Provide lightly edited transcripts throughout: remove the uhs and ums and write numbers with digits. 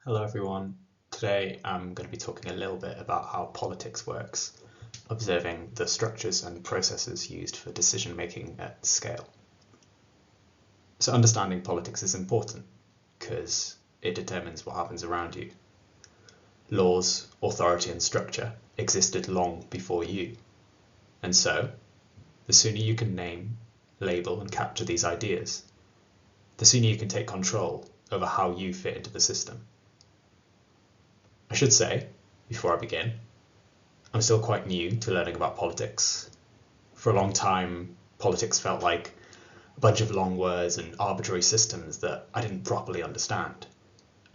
Hello everyone. Today I'm going to be talking a little bit about how politics works, observing the structures and processes used for decision making at scale. So understanding politics is important because it determines what happens around you. Laws, authority and structure existed long before you. And so, the sooner you can name, label and capture these ideas, the sooner you can take control over how you fit into the system. I should say, before I begin, I'm still quite new to learning about politics. For a long time, politics felt like a bunch of long words and arbitrary systems that I didn't properly understand,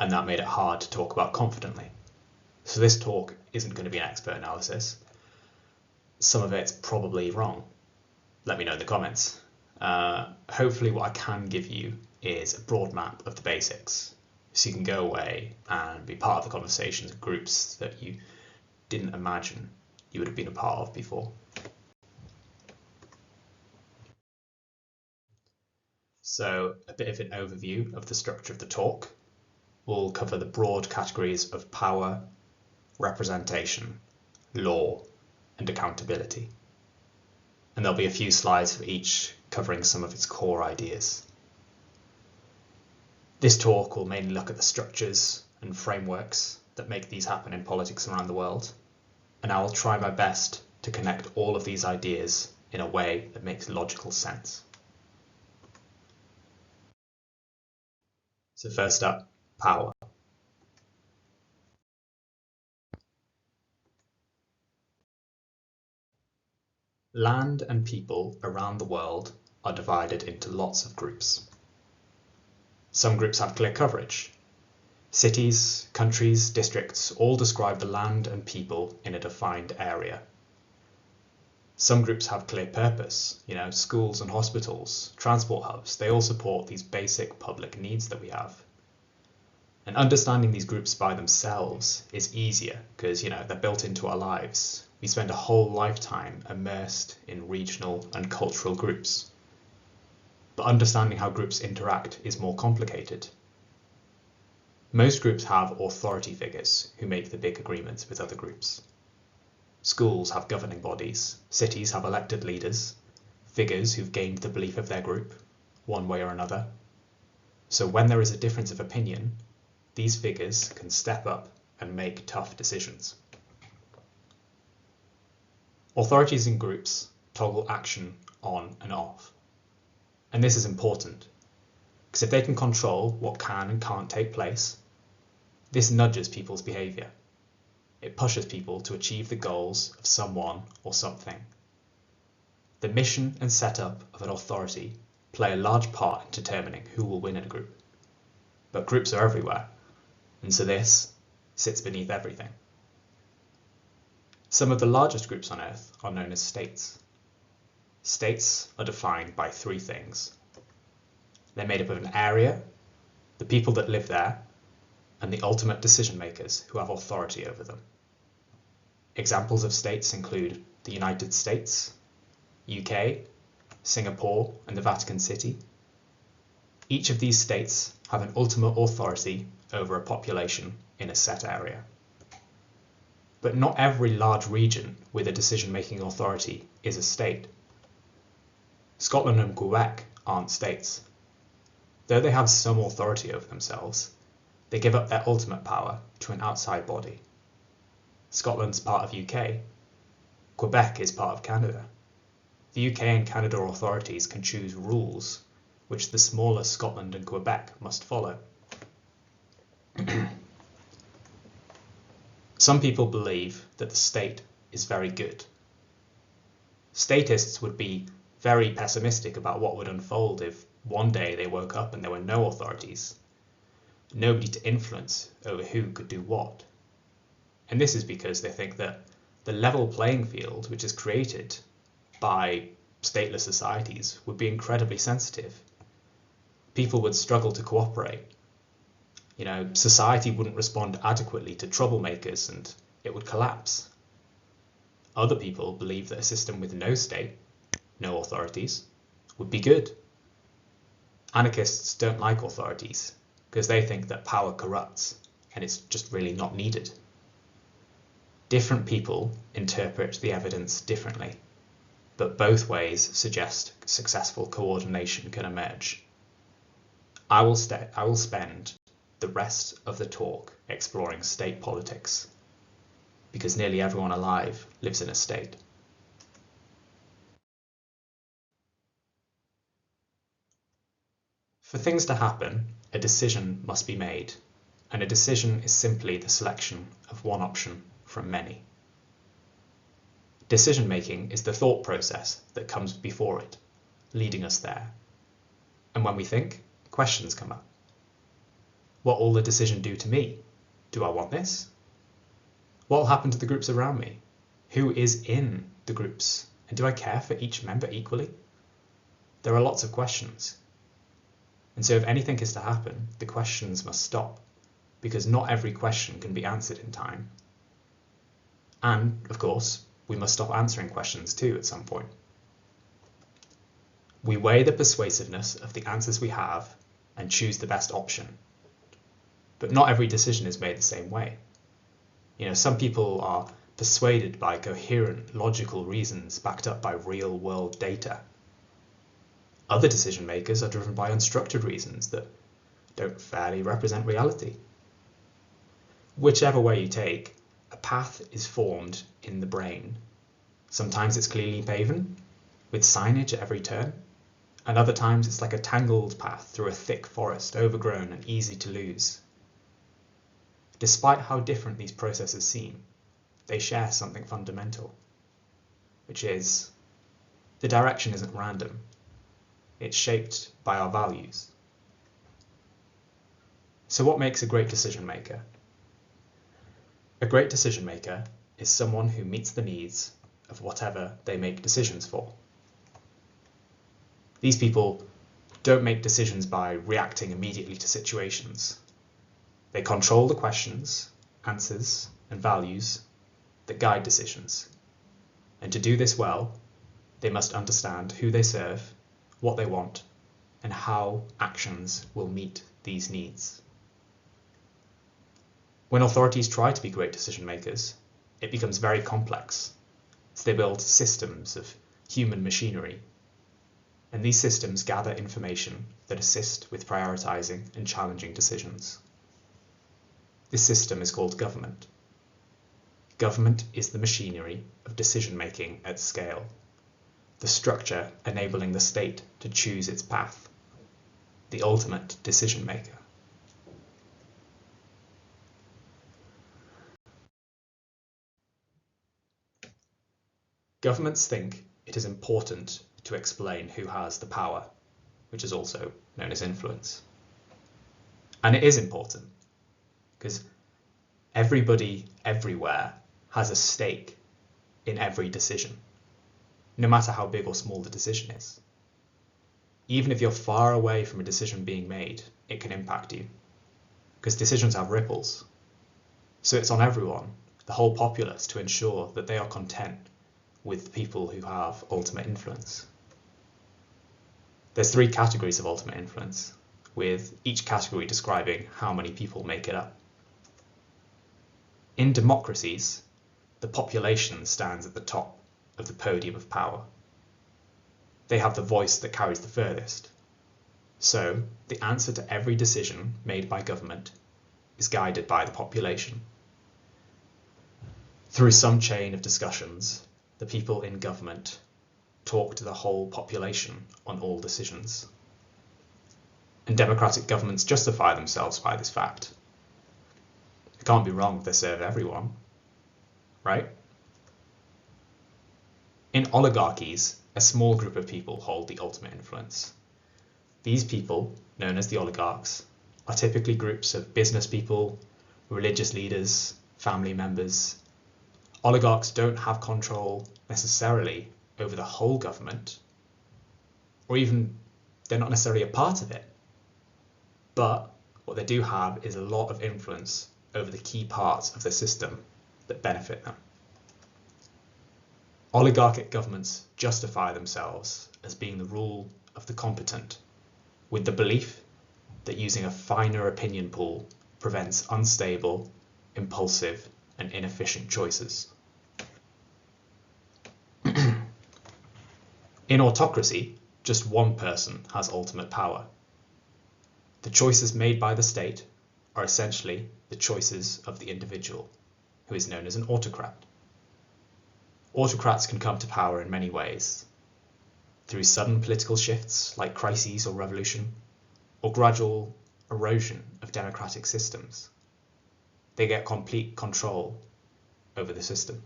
and that made it hard to talk about confidently. So this talk isn't going to be an expert analysis. Some of it's probably wrong. Let me know in the comments. Hopefully what I can give you is a broad map of the basics, so you can go away and be part of the conversations and groups that you didn't imagine you would have been a part of before. So a bit of an overview of the structure of the talk. We'll cover the broad categories of power, representation, law, and accountability. And there'll be a few slides for each covering some of its core ideas. This talk will mainly look at the structures and frameworks that make these happen in politics around the world, and I will try my best to connect all of these ideas in a way that makes logical sense. So first up, power. Land and people around the world are divided into lots of groups. Some groups have clear coverage. Cities, countries, districts all describe the land and people in a defined area. Some groups have clear purpose, schools and hospitals, transport hubs, they all support these basic public needs that we have. And understanding these groups by themselves is easier because, they're built into our lives. We spend a whole lifetime immersed in regional and cultural groups. But understanding how groups interact is more complicated. Most groups have authority figures who make the big agreements with other groups. Schools have governing bodies, cities have elected leaders, figures who've gained the belief of their group, one way or another. So when there is a difference of opinion, these figures can step up and make tough decisions. Authorities in groups toggle action on and off. And this is important, because if they can control what can and can't take place, this nudges people's behaviour. It pushes people to achieve the goals of someone or something. The mission and setup of an authority play a large part in determining who will win in a group. But groups are everywhere, and so this sits beneath everything. Some of the largest groups on Earth are known as states. States are defined by three things. They're made up of an area, the people that live there, and the ultimate decision makers who have authority over them. Examples of states include the United States, UK, Singapore, and the Vatican City. Each of these states have an ultimate authority over a population in a set area. But not every large region with a decision-making authority is a state. Scotland and Quebec aren't states. Though they have some authority over themselves, they give up their ultimate power to an outside body. Scotland's part of UK. Quebec is part of Canada. The UK and Canada authorities can choose rules which the smaller Scotland and Quebec must follow. Some people believe that the state is very good. Statists would be very pessimistic about what would unfold if one day they woke up and there were no authorities, nobody to influence over who could do what. And this is because they think that the level playing field which is created by stateless societies would be incredibly sensitive. People would struggle to cooperate. Society wouldn't respond adequately to troublemakers and it would collapse. Other people believe that a system with no state, no authorities, would be good. Anarchists don't like authorities because they think that power corrupts and it's just really not needed. Different people interpret the evidence differently, but both ways suggest successful coordination can emerge. I will spend the rest of the talk exploring state politics, because nearly everyone alive lives in a state. For things to happen, a decision must be made, and a decision is simply the selection of one option from many. Decision-making is the thought process that comes before it, leading us there. And when we think, questions come up. What will the decision do to me? Do I want this? What will happen to the groups around me? Who is in the groups? And do I care for each member equally? There are lots of questions. And so if anything is to happen, the questions must stop, because not every question can be answered in time. And, of course, we must stop answering questions too at some point. We weigh the persuasiveness of the answers we have and choose the best option. But not every decision is made the same way. Some people are persuaded by coherent, logical reasons backed up by real-world data. Other decision makers are driven by unstructured reasons that don't fairly represent reality. Whichever way you take, a path is formed in the brain. Sometimes it's clearly paven, with signage at every turn, and other times it's like a tangled path through a thick forest, overgrown and easy to lose. Despite how different these processes seem, they share something fundamental, which is the direction isn't random. It's shaped by our values. So what makes a great decision maker? A great decision maker is someone who meets the needs of whatever they make decisions for. These people don't make decisions by reacting immediately to situations. They control the questions, answers, and values that guide decisions. And to do this well, they must understand who they serve, what they want, and how actions will meet these needs. When authorities try to be great decision makers, it becomes very complex. So they build systems of human machinery, and these systems gather information that assist with prioritizing and challenging decisions. This system is called government. Government is the machinery of decision making at scale, the structure enabling the state to choose its path, the ultimate decision maker. Governments think it is important to explain who has the power, which is also known as influence. And it is important, because everybody everywhere has a stake in every decision, no matter how big or small the decision is. Even if you're far away from a decision being made, it can impact you, because decisions have ripples. So it's on everyone, the whole populace, to ensure that they are content with the people who have ultimate influence. There's 3 categories of ultimate influence, with each category describing how many people make it up. In democracies, the population stands at the top of the podium of power. They have the voice that carries the furthest. So, the answer to every decision made by government is guided by the population. Through some chain of discussions, the people in government talk to the whole population on all decisions. And democratic governments justify themselves by this fact. It can't be wrong if they serve everyone, right? In oligarchies, a small group of people hold the ultimate influence. These people, known as the oligarchs, are typically groups of business people, religious leaders, family members. Oligarchs don't have control necessarily over the whole government, or even they're not necessarily a part of it. But what they do have is a lot of influence over the key parts of the system that benefit them. Oligarchic governments justify themselves as being the rule of the competent, with the belief that using a finer opinion pool prevents unstable, impulsive, and inefficient choices. In autocracy, just one person has ultimate power. The choices made by the state are essentially the choices of the individual, who is known as an autocrat. Autocrats can come to power in many ways, through sudden political shifts like crises or revolution, or gradual erosion of democratic systems. They get complete control over the system.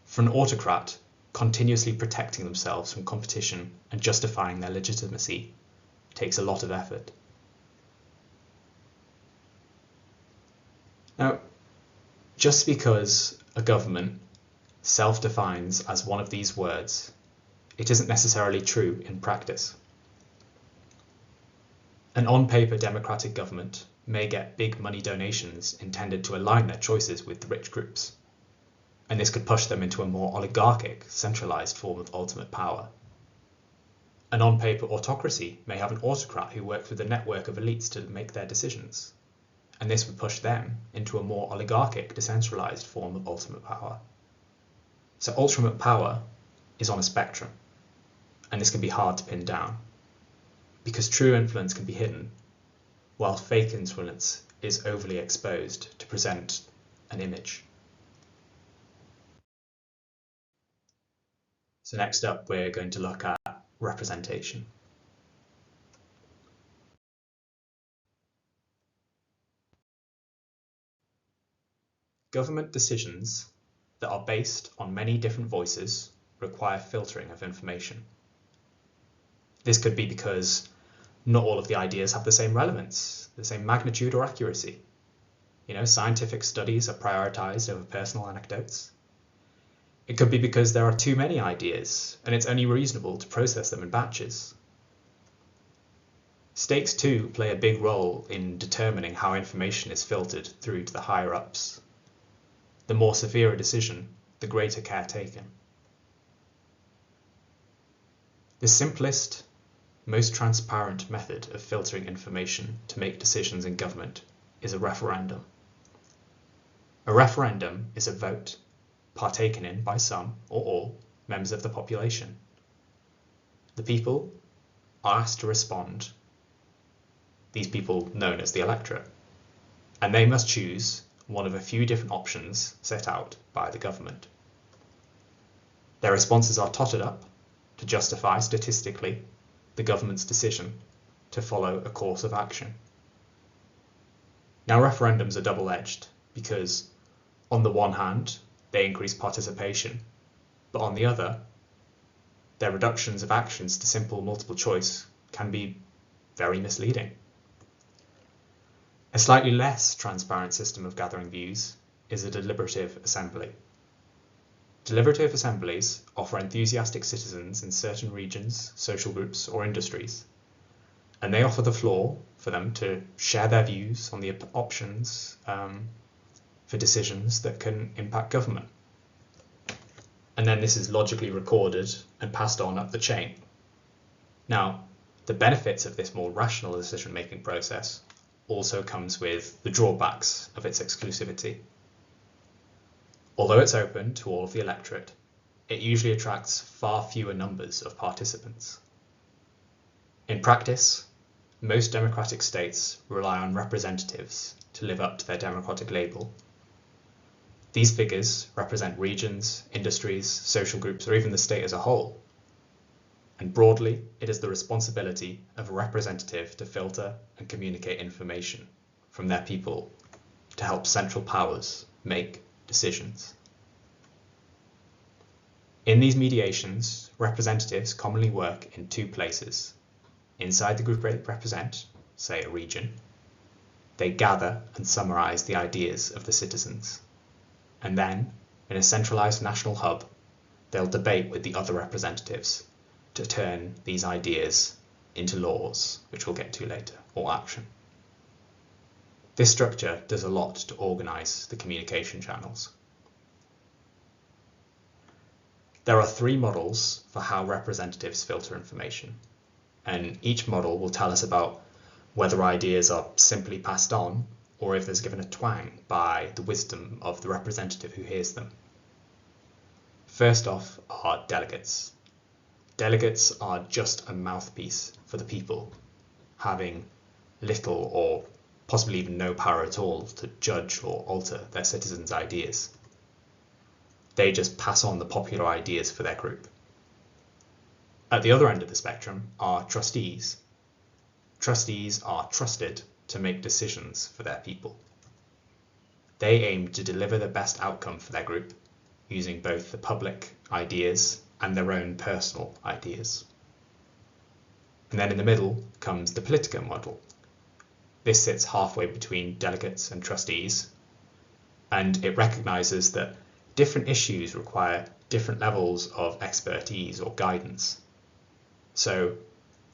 For an autocrat, continuously protecting themselves from competition and justifying their legitimacy takes a lot of effort. Now, just because a government self-defines as one of these words, it isn't necessarily true in practice. An on-paper democratic government may get big money donations intended to align their choices with the rich groups, and this could push them into a more oligarchic, centralized form of ultimate power. An on-paper autocracy may have an autocrat who works with a network of elites to make their decisions, and this would push them into a more oligarchic, decentralized form of ultimate power. So ultimate power is on a spectrum, and this can be hard to pin down, because true influence can be hidden, while fake influence is overly exposed to present an image. So next up, we're going to look at representation. Government decisions that are based on many different voices require filtering of information. This could be because not all of the ideas have the same relevance, the same magnitude or accuracy. Scientific studies are prioritized over personal anecdotes. It could be because there are too many ideas, and it's only reasonable to process them in batches. Stakes too play a big role in determining how information is filtered through to the higher-ups. The more severe a decision, the greater care taken. The simplest, most transparent method of filtering information to make decisions in government is a referendum. A referendum is a vote partaken in by some or all members of the population. The people are asked to respond, these people known as the electorate, and they must choose one of a few different options set out by the government. Their responses are totted up to justify statistically the government's decision to follow a course of action. Now, referendums are double-edged because, on the one hand, they increase participation, but on the other, their reductions of actions to simple multiple choice can be very misleading. A slightly less transparent system of gathering views is a deliberative assembly. Deliberative assemblies offer enthusiastic citizens in certain regions, social groups, or industries, and they offer the floor for them to share their views on the options for decisions that can impact government. And then this is logically recorded and passed on up the chain. Now, the benefits of this more rational decision-making process also comes with the drawbacks of its exclusivity. Although it's open to all of the electorate, it usually attracts far fewer numbers of participants. In practice, most democratic states rely on representatives to live up to their democratic label. These figures represent regions, industries, social groups, or even the state as a whole. And broadly, it is the responsibility of a representative to filter and communicate information from their people to help central powers make decisions. In these mediations, representatives commonly work in two places. Inside the group they represent, say a region, they gather and summarize the ideas of the citizens. And then, in a centralized national hub, they'll debate with the other representatives to turn these ideas into laws, which we'll get to later, or action. This structure does a lot to organize the communication channels. There are three models for how representatives filter information, and each model will tell us about whether ideas are simply passed on or if there's given a twang by the wisdom of the representative who hears them. First off are delegates. Delegates are just a mouthpiece for the people, having little or possibly even no power at all to judge or alter their citizens' ideas. They just pass on the popular ideas for their group. At the other end of the spectrum are trustees. Trustees are trusted to make decisions for their people. They aim to deliver the best outcome for their group, using both the public ideas and their own personal ideas. And then in the middle comes the political model. This sits halfway between delegates and trustees, and it recognises that different issues require different levels of expertise or guidance. So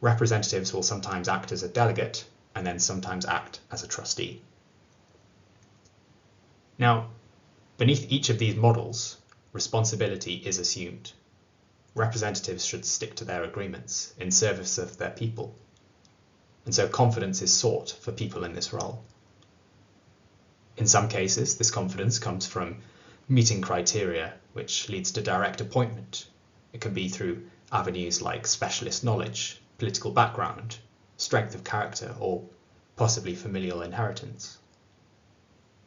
representatives will sometimes act as a delegate and then sometimes act as a trustee. Now, beneath each of these models, responsibility is assumed. Representatives should stick to their agreements in service of their people, and so confidence is sought for people in this role. In some cases, this confidence comes from meeting criteria, which leads to direct appointment. It can be through avenues like specialist knowledge, political background, strength of character, or possibly familial inheritance.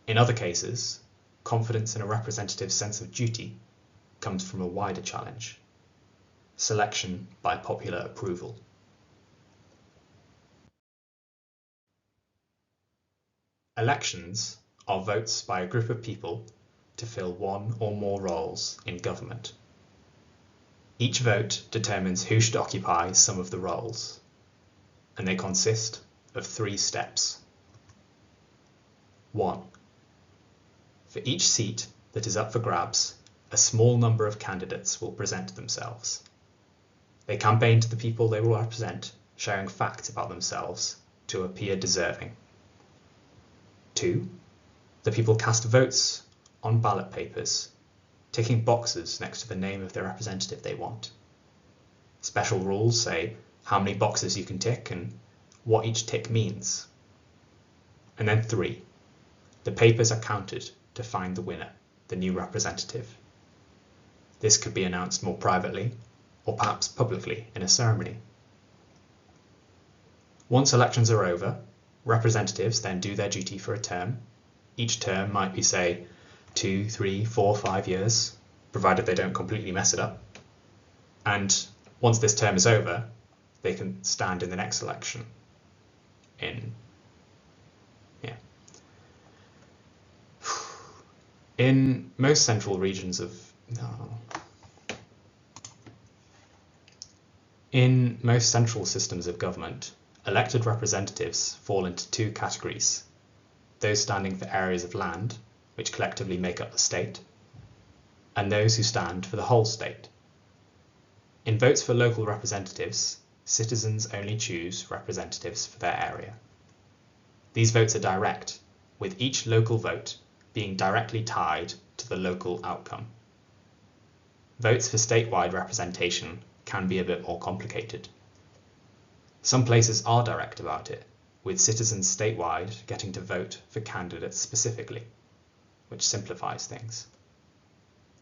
In other cases, confidence in a representative's sense of duty comes from a wider challenge: selection by popular approval. Elections are votes by a group of people to fill one or more roles in government. Each vote determines who should occupy some of the roles, and they consist of 3 steps. 1. For each seat that is up for grabs, a small number of candidates will present themselves. They campaign to the people they will represent, sharing facts about themselves to appear deserving. 2. The people cast votes on ballot papers, ticking boxes next to the name of the representative they want. Special rules say how many boxes you can tick and what each tick means. And then 3. The papers are counted to find the winner, the new representative. This could be announced more privately or perhaps publicly in a ceremony. Once elections are over, representatives then do their duty for a term. Each term might be, say, 2, 3, 4, 5 years, provided they don't completely mess it up. And once this term is over, they can stand in the next election. In most central regions of In most central systems of government, elected representatives fall into 2 categories: those standing for areas of land, which collectively make up the state, and those who stand for the whole state. In votes for local representatives, citizens only choose representatives for their area. These votes are direct, with each local vote being directly tied to the local outcome. Votes for statewide representation can be a bit more complicated. Some places are direct about it, with citizens statewide getting to vote for candidates specifically, which simplifies things.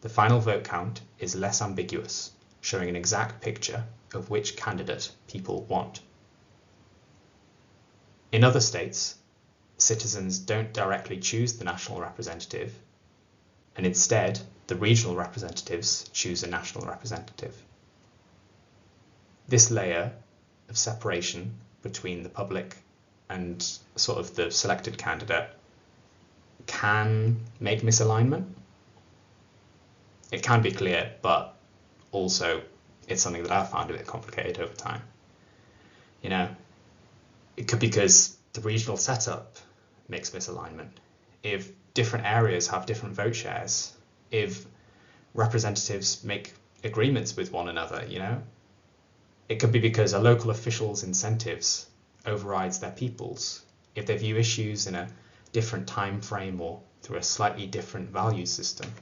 The final vote count is less ambiguous, showing an exact picture of which candidate people want. In other states, citizens don't directly choose the national representative, and instead the regional representatives choose a national representative. This layer of separation between the public and sort of the selected candidate can make misalignment. It can be clear, but also it's something that I've found a bit complicated over time. It could be because the regional setup makes misalignment. If different areas have different vote shares, if representatives make agreements with one another, It could be because a local official's incentives overrides their people's, if they view issues in a different time frame or through a slightly different value system.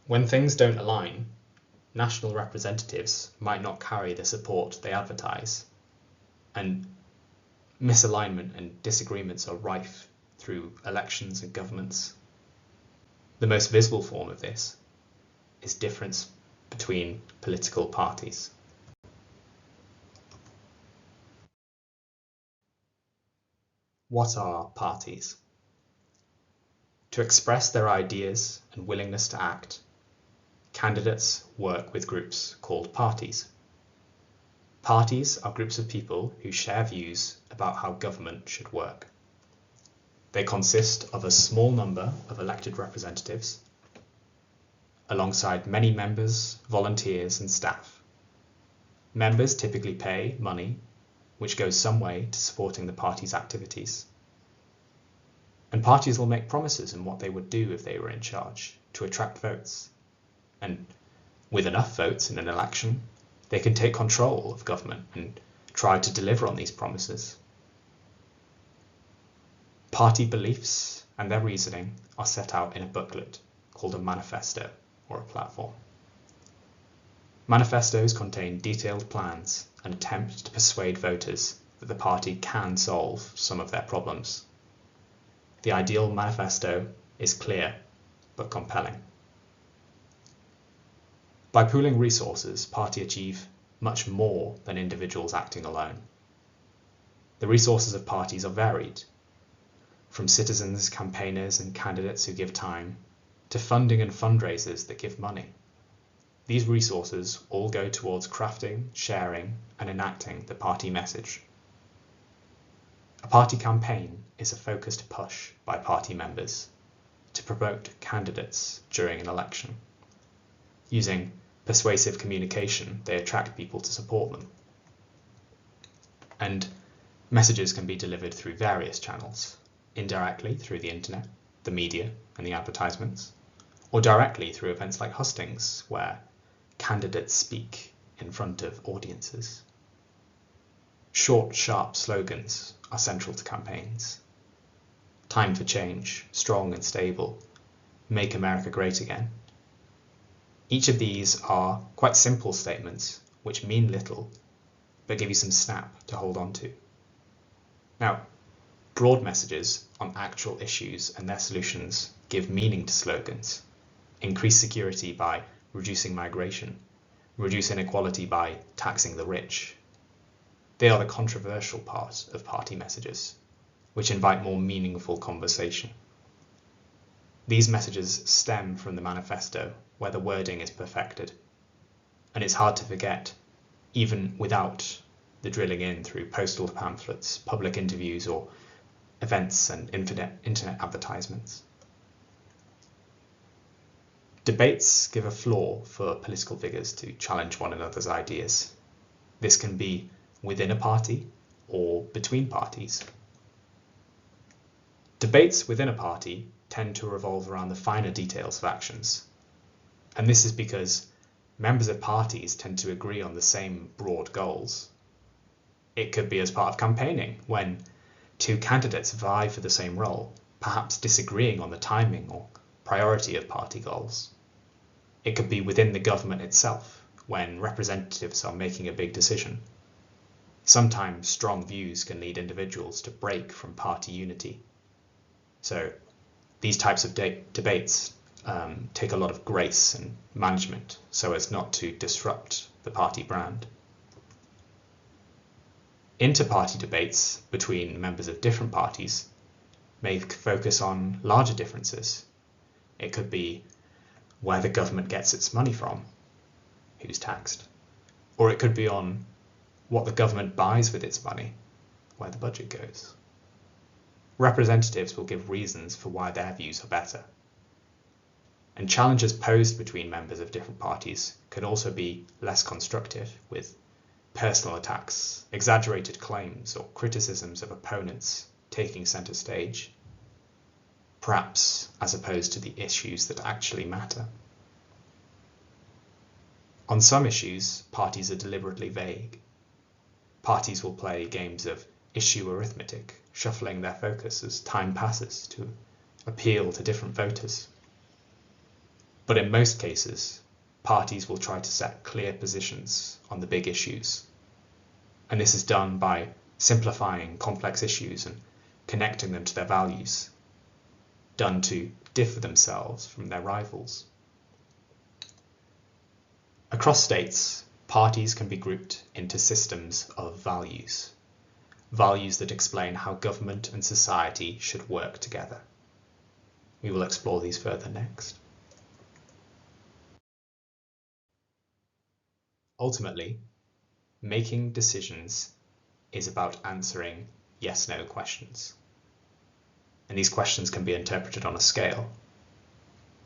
When things don't align, national representatives might not carry the support they advertise, and Misalignment and disagreements are rife through elections and governments. The most visible form of this is difference between political parties. What are parties? To express their ideas and willingness to act, candidates work with groups called parties. Parties are groups of people who share views about how government should work. They consist of a small number of elected representatives, alongside many members, volunteers, and staff. Members typically pay money, which goes some way to supporting the party's activities. And parties will make promises on what they would do if they were in charge to attract votes. And with enough votes in an election, they can take control of government and try to deliver on these promises. Party beliefs and their reasoning are set out in a booklet called a manifesto or a platform. Manifestos contain detailed plans and attempt to persuade voters that the party can solve some of their problems. The ideal manifesto is clear but compelling. By pooling resources, parties achieve much more than individuals acting alone. The resources of parties are varied, from citizens, campaigners, and candidates who give time, to funding and fundraisers that give money. These resources all go towards crafting, sharing, and enacting the party message. A party campaign is a focused push by party members to promote candidates during an election. Using persuasive communication, they attract people to support them. And messages can be delivered through various channels, indirectly through the internet, the media, and the advertisements, or directly through events like hustings, where candidates speak in front of audiences. Short, sharp slogans are central to campaigns. Time for change, strong and stable, make America great again. Each of these are quite simple statements which mean little, but give you some snap to hold on to. Now, broad messages on actual issues and their solutions give meaning to slogans, increase security by reducing migration, reduce inequality by taxing the rich. They are the controversial part of party messages, which invite more meaningful conversation. These messages stem from the manifesto, where the wording is perfected, and it's hard to forget, even without the drilling in through postal pamphlets, public interviews, or events and internet advertisements. Debates give a floor for political figures to challenge one another's ideas. This can be within a party or between parties. Debates within a party tend to revolve around the finer details of actions, and this is because members of parties tend to agree on the same broad goals. It could be as part of campaigning, when two candidates vie for the same role, perhaps disagreeing on the timing or priority of party goals. It could be within the government itself, when representatives are making a big decision. Sometimes strong views can lead individuals to break from party unity. So these types of debates take a lot of grace and management so as not to disrupt the party brand. Inter-party debates between members of different parties may focus on larger differences. It could be where the government gets its money from, who's taxed, or it could be on what the government buys with its money, where the budget goes. Representatives will give reasons for why their views are better. And challenges posed between members of different parties can also be less constructive, with personal attacks, exaggerated claims, or criticisms of opponents taking centre stage, perhaps as opposed to the issues that actually matter. On some issues, parties are deliberately vague. Parties will play games of issue arithmetic, shuffling their focus as time passes to appeal to different voters. But in most cases, parties will try to set clear positions on the big issues. And this is done by simplifying complex issues and connecting them to their values, done to differ themselves from their rivals. Across states, parties can be grouped into systems of values, values that explain how government and society should work together. We will explore these further next. Ultimately, making decisions is about answering yes-no questions. And these questions can be interpreted on a scale.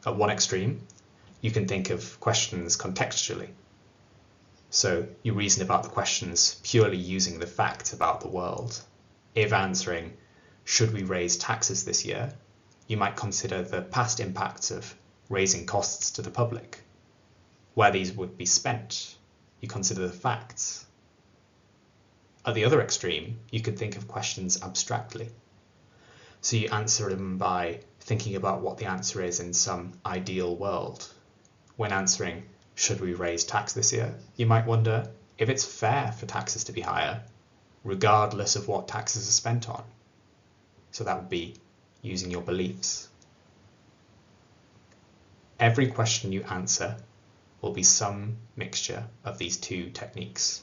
At one extreme, you can think of questions contextually. So you reason about the questions purely using the facts about the world. If answering, should we raise taxes this year, you might consider the past impacts of raising costs to the public. Where these would be spent, you consider the facts. At the other extreme, you could think of questions abstractly. So you answer them by thinking about what the answer is in some ideal world. When answering, should we raise tax this year, you might wonder if it's fair for taxes to be higher, regardless of what taxes are spent on. So that would be using your beliefs. Every question you answer will be some mixture of these two techniques.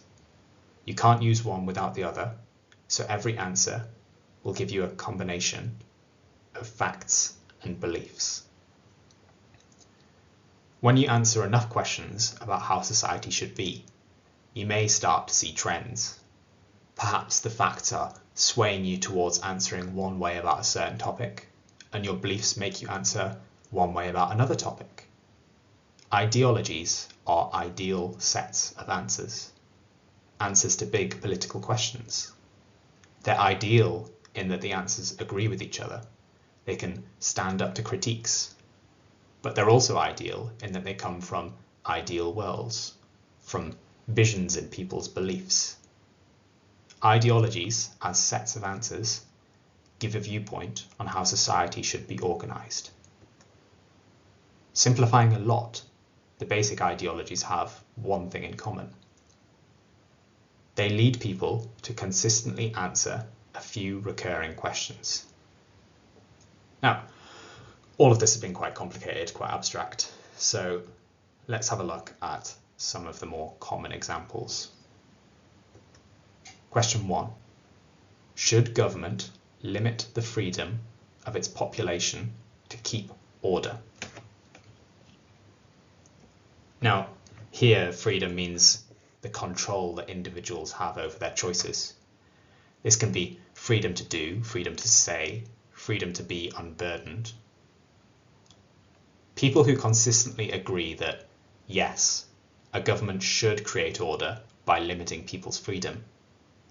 You can't use one without the other, so every answer will give you a combination of facts and beliefs. When you answer enough questions about how society should be, you may start to see trends. Perhaps the facts are swaying you towards answering one way about a certain topic, and your beliefs make you answer one way about another topic. Ideologies are ideal sets of answers to big political questions. They're ideal in that the answers agree with each other. They can stand up to critiques. But they're also ideal in that they come from ideal worlds, from visions in people's beliefs. Ideologies, as sets of answers, give a viewpoint on how society should be organized. Simplifying a lot, the basic ideologies have one thing in common. They lead people to consistently answer a few recurring questions. Now, all of this has been quite complicated, quite abstract, so let's have a look at some of the more common examples. Question 1. Should government limit the freedom of its population to keep order? Now, here freedom means the control that individuals have over their choices. This can be freedom to do, freedom to say, freedom to be unburdened. People who consistently agree that, yes, a government should create order by limiting people's freedom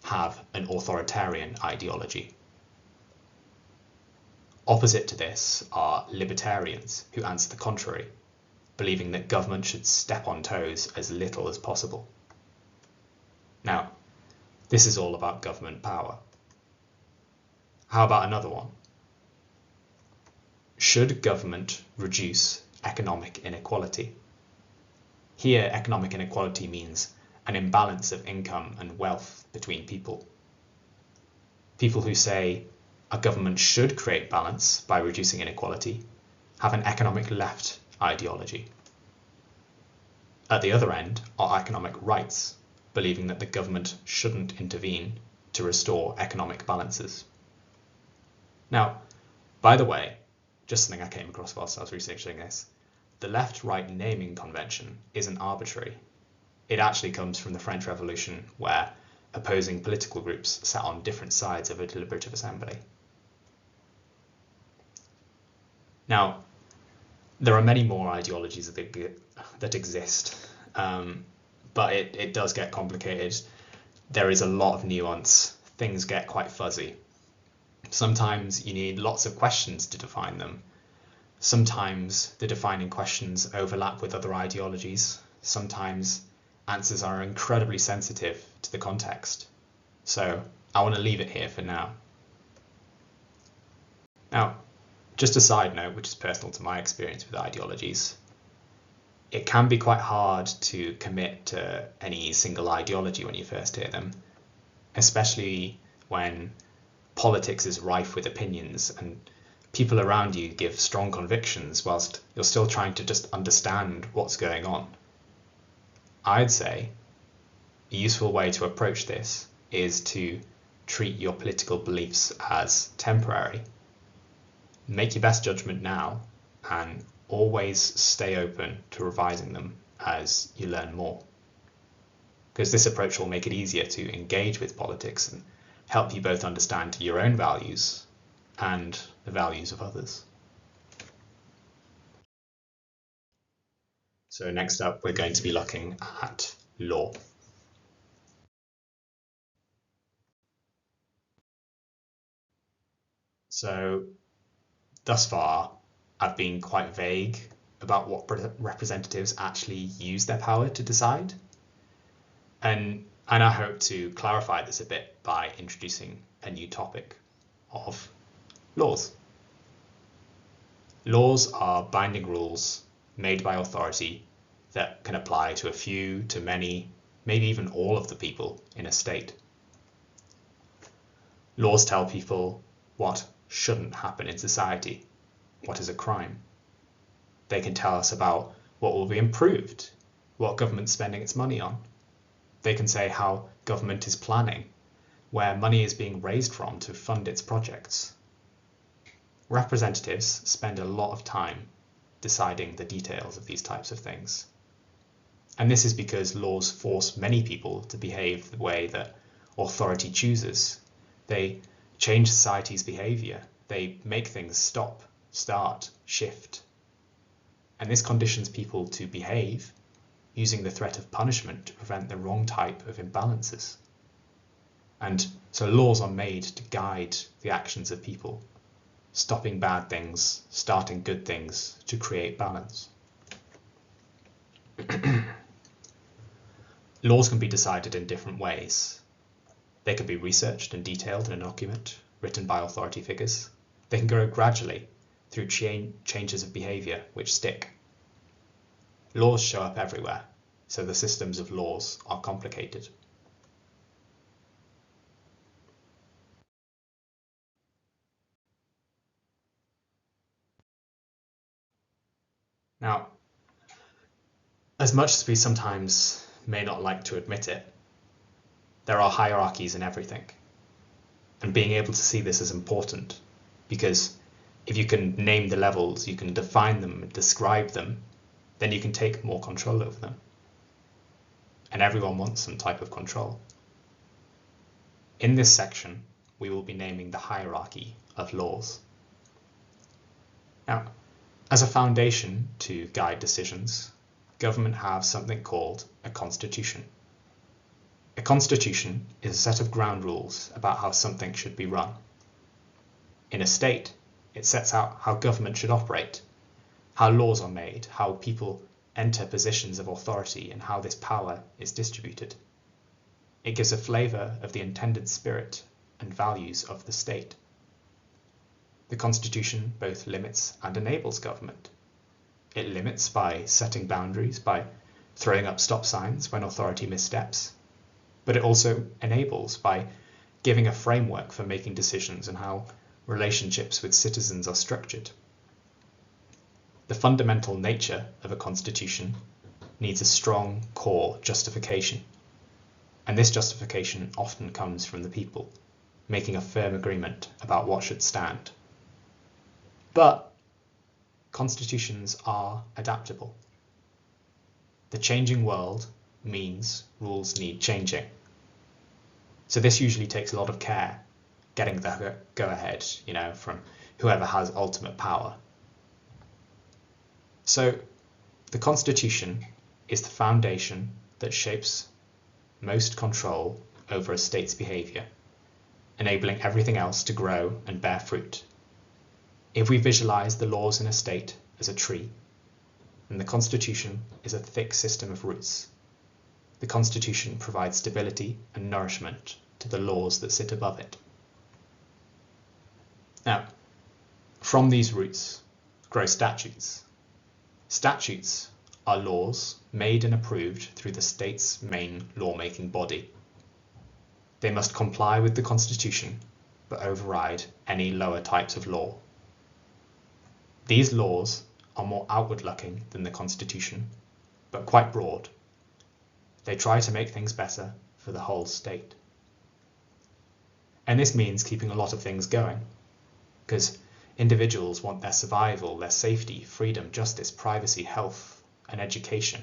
have an authoritarian ideology. Opposite to this are libertarians who answer the contrary, believing that government should step on toes as little as possible. Now, this is all about government power. How about another one? Should government reduce economic inequality? Here, economic inequality means an imbalance of income and wealth between people. People who say a government should create balance by reducing inequality have an economic left ideology. At the other end are economic rights, believing that the government shouldn't intervene to restore economic balances. Now, by the way, just something I came across whilst I was researching this, the left-right naming convention isn't arbitrary. It actually comes from the French Revolution, where opposing political groups sat on different sides of a deliberative assembly. Now, there are many more ideologies that exist, but it does get complicated. There is a lot of nuance. Things get quite fuzzy. Sometimes you need lots of questions to define them. Sometimes the defining questions overlap with other ideologies. Sometimes answers are incredibly sensitive to the context. So I want to leave it here for now. Now, just a side note, which is personal to my experience with ideologies. It can be quite hard to commit to any single ideology when you first hear them, especially when politics is rife with opinions and people around you give strong convictions whilst you're still trying to just understand what's going on. I'd say a useful way to approach this is to treat your political beliefs as temporary. Make your best judgment now and always stay open to revising them as you learn more. Because this approach will make it easier to engage with politics and help you both understand your own values and the values of others. So next up, we're going to be looking at law. So thus far, I've been quite vague about what representatives actually use their power to decide. And I hope to clarify this a bit by introducing a new topic of laws. Laws are binding rules made by authority that can apply to a few, to many, maybe even all of the people in a state. Laws tell people what shouldn't happen in society, what is a crime. They can tell us about what will be improved, what government's spending its money on. They can say how government is planning, where money is being raised from to fund its projects. Representatives spend a lot of time deciding the details of these types of things. And this is because laws force many people to behave the way that authority chooses. They change society's behavior. They make things stop, start, shift. And this conditions people to behave using the threat of punishment to prevent the wrong type of imbalances. And so laws are made to guide the actions of people, stopping bad things, starting good things to create balance. Laws can be decided in different ways. They can be researched and detailed in a document written by authority figures. They can grow gradually through changes of behaviour which stick. Laws show up everywhere, so the systems of laws are complicated. Now, as much as we sometimes may not like to admit it, there are hierarchies in everything. And being able to see this is important, because if you can name the levels, you can define them and describe them, then you can take more control over them. And everyone wants some type of control. In this section, we will be naming the hierarchy of laws. Now, as a foundation to guide decisions, government have something called a constitution. A constitution is a set of ground rules about how something should be run. In a state, it sets out how government should operate, how laws are made, how people enter positions of authority, and how this power is distributed. It gives a flavour of the intended spirit and values of the state. The Constitution both limits and enables government. It limits by setting boundaries, by throwing up stop signs when authority missteps, but it also enables by giving a framework for making decisions and how relationships with citizens are structured. The fundamental nature of a constitution needs a strong core justification, and this justification often comes from the people, making a firm agreement about what should stand. But constitutions are adaptable. The changing world means rules need changing. So this usually takes a lot of care, getting the go-ahead, from whoever has ultimate power. So the Constitution is the foundation that shapes most control over a state's behaviour, enabling everything else to grow and bear fruit. If we visualise the laws in a state as a tree, then the Constitution is a thick system of roots. The Constitution provides stability and nourishment to the laws that sit above it. Now, from these roots grow statutes. Statutes are laws made and approved through the state's main lawmaking body. They must comply with the Constitution, but override any lower types of law. These laws are more outward-looking than the Constitution, but quite broad. They try to make things better for the whole state. And this means keeping a lot of things going, because individuals want their survival, their safety, freedom, justice, privacy, health, and education.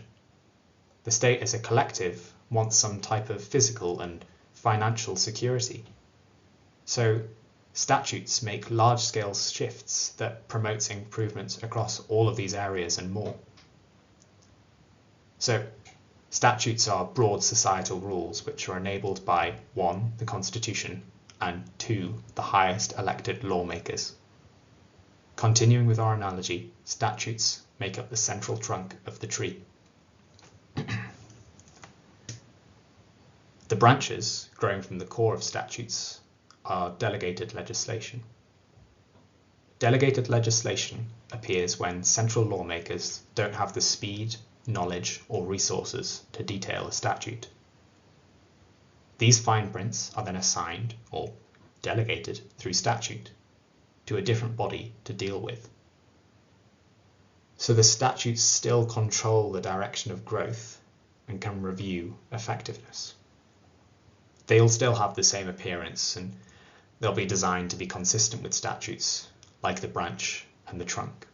The state as a collective wants some type of physical and financial security. So statutes make large-scale shifts that promotes improvements across all of these areas and more. So statutes are broad societal rules which are enabled by 1, the Constitution, and 2, the highest elected lawmakers. Continuing with our analogy, statutes make up the central trunk of the tree. The branches growing from the core of statutes are delegated legislation. Delegated legislation appears when central lawmakers don't have the speed, knowledge, or resources to detail a statute. These fine prints are then assigned, or delegated through statute, to a different body to deal with. So the statutes still control the direction of growth and can review effectiveness. They'll still have the same appearance and they'll be designed to be consistent with statutes, like the branch and the trunk.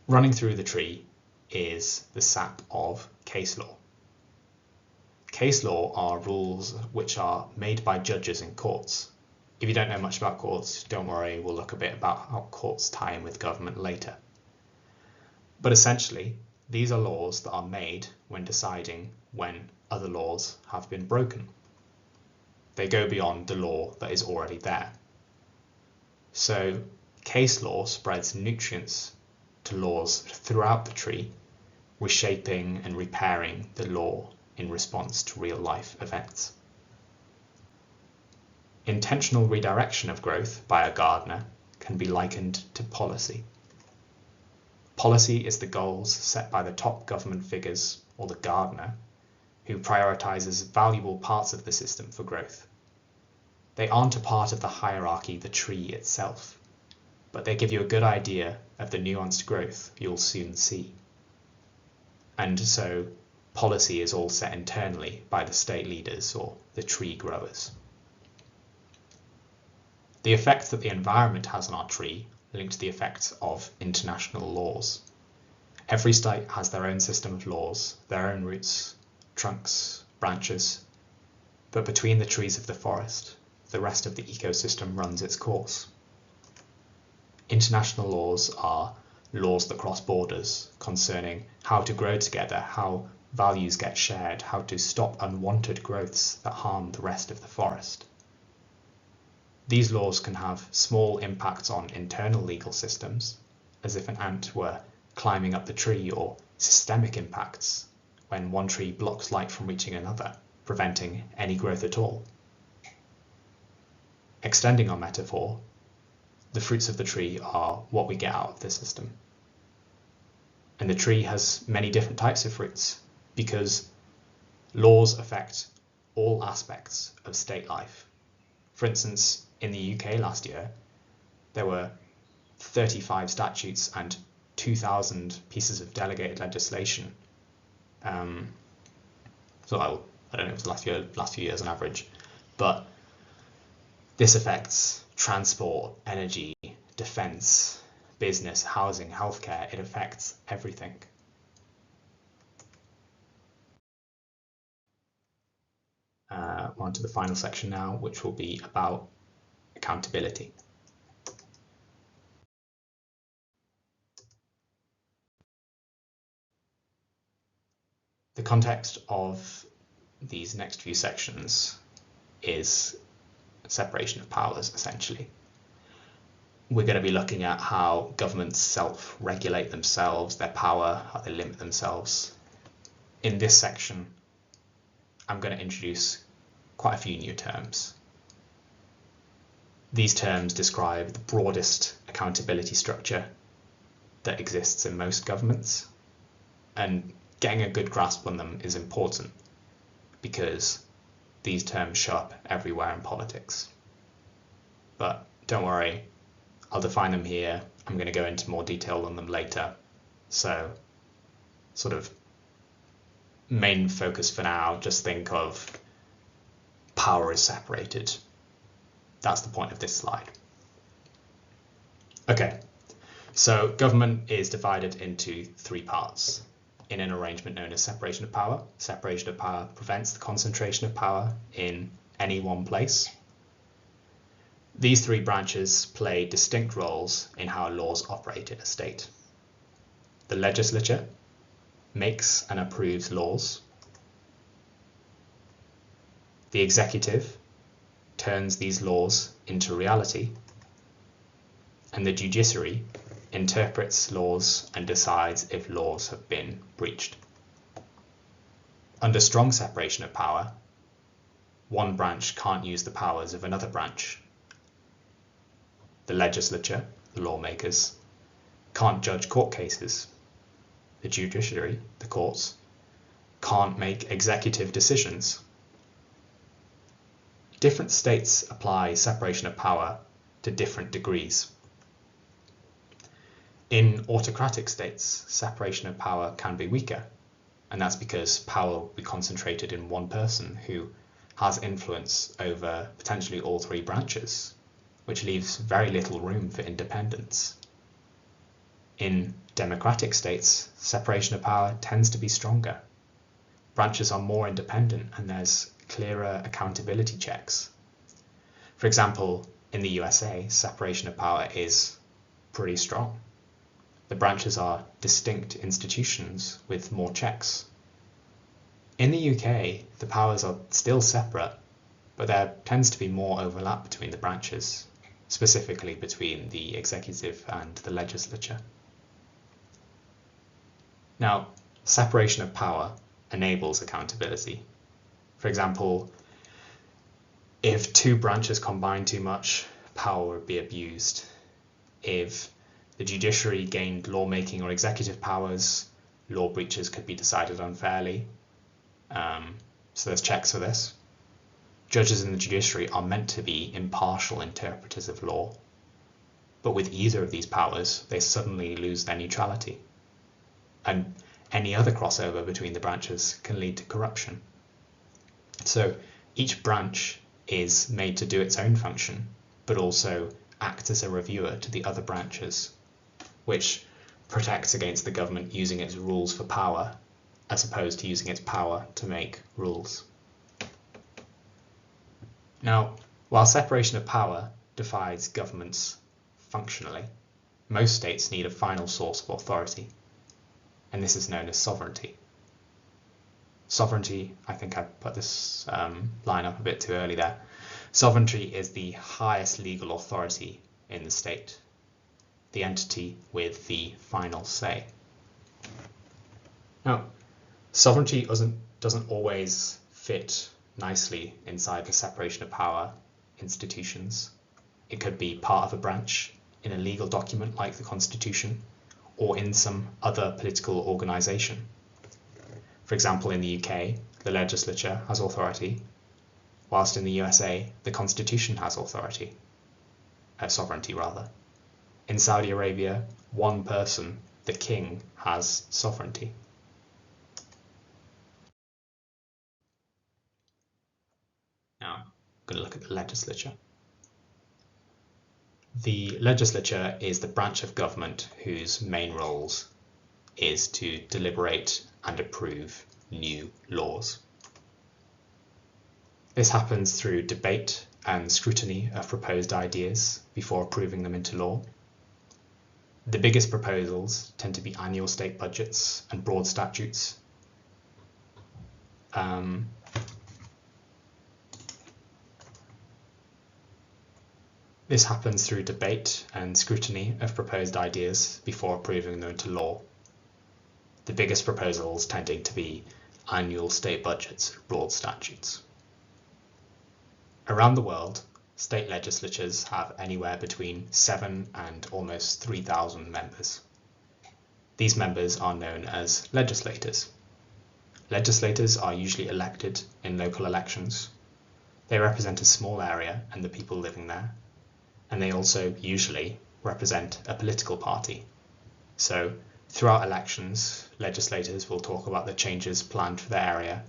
Running through the tree is the sap of case law. Case law are rules which are made by judges in courts. If you don't know much about courts, don't worry, we'll look a bit about how courts tie in with government later. But essentially, these are laws that are made when deciding when other laws have been broken. They go beyond the law that is already there. So case law spreads nutrients to laws throughout the tree, reshaping and repairing the law in response to real-life events. Intentional redirection of growth by a gardener can be likened to policy. Policy is the goals set by the top government figures, or the gardener, who prioritizes valuable parts of the system for growth. They aren't a part of the hierarchy, the tree itself, but they give you a good idea of the nuanced growth you'll soon see. And so, policy is all set internally by the state leaders or the tree growers. The effects that the environment has on our tree link to the effects of international laws. Every state has their own system of laws, their own roots, trunks, branches, but between the trees of the forest, the rest of the ecosystem runs its course. International laws are laws that cross borders concerning how to grow together, how values get shared, how to stop unwanted growths that harm the rest of the forest. These laws can have small impacts on internal legal systems, as if an ant were climbing up the tree, or systemic impacts, when one tree blocks light from reaching another, preventing any growth at all. Extending our metaphor, the fruits of the tree are what we get out of the system. And the tree has many different types of fruits, because laws affect all aspects of state life. For instance, in the UK last year, there were 35 statutes and 2,000 pieces of delegated legislation. So I don't know if it was the last few years on average, but this affects transport, energy, defence, business, housing, healthcare. It affects everything. We're on to the final section now, which will be about accountability. The context of these next few sections is separation of powers, essentially. We're going to be looking at how governments self-regulate themselves, their power, how they limit themselves. In this section, I'm going to introduce quite a few new terms. These terms describe the broadest accountability structure that exists in most governments, and getting a good grasp on them is important. because these terms show up everywhere in politics. But don't worry, I'll define them here. I'm going to go into more detail on them later. So sort of main focus for now, just think of power is separated. That's the point of this slide. Okay, so government is divided into three parts in an arrangement known as separation of power. Separation of power prevents the concentration of power in any one place. These three branches play distinct roles in how laws operate in a state. The legislature makes and approves laws. The executive turns these laws into reality. And the judiciary interprets laws and decides if laws have been breached. Under strong separation of power, one branch can't use the powers of another branch. The legislature, the lawmakers, can't judge court cases. The judiciary, the courts, can't make executive decisions. Different states apply separation of power to different degrees. In autocratic states, separation of power can be weaker, and that's because power will be concentrated in one person who has influence over potentially all three branches, which leaves very little room for independence. In democratic states, separation of power tends to be stronger. Branches are more independent and there's clearer accountability checks. For example, in the USA, separation of power is pretty strong. The branches are distinct institutions with more checks. In the UK, the powers are still separate, but there tends to be more overlap between the branches, specifically between the executive and the legislature. Now, separation of power enables accountability. For example, if two branches combine too much, power would be abused. If the judiciary gained lawmaking or executive powers, law breaches could be decided unfairly. So there's checks for this. Judges in the judiciary are meant to be impartial interpreters of law, but with either of these powers, they suddenly lose their neutrality. And any other crossover between the branches can lead to corruption. So each branch is made to do its own function, but also act as a reviewer to the other branches, which protects against the government using its rules for power, as opposed to using its power to make rules. Now, while separation of power divides governments functionally, most states need a final source of authority, and this is known as sovereignty. Sovereignty, I think I put this line up a bit too early there. Sovereignty is the highest legal authority in the state, the entity with the final say. Now, sovereignty doesn't always fit nicely inside the separation of power institutions. It could be part of a branch in a legal document like the Constitution, or in some other political organisation. For example, in the UK, the legislature has authority, whilst in the USA, the Constitution has authority, sovereignty rather. In Saudi Arabia, one person, the king, has sovereignty. Now, I'm going to look at the legislature. The legislature is the branch of government whose main roles is to deliberate and approve new laws. This happens through debate and scrutiny of proposed ideas before approving them into law. The biggest proposals tend to be annual state budgets and broad statutes. This happens through debate and scrutiny of proposed ideas before approving them into law. The biggest proposals tending to be annual state budgets and broad statutes. Around the world, state legislatures have anywhere between 7 and almost 3,000 members. These members are known as legislators. Legislators are usually elected in local elections. They represent a small area and the people living there, and they also usually represent a political party. So throughout elections, legislators will talk about the changes planned for their area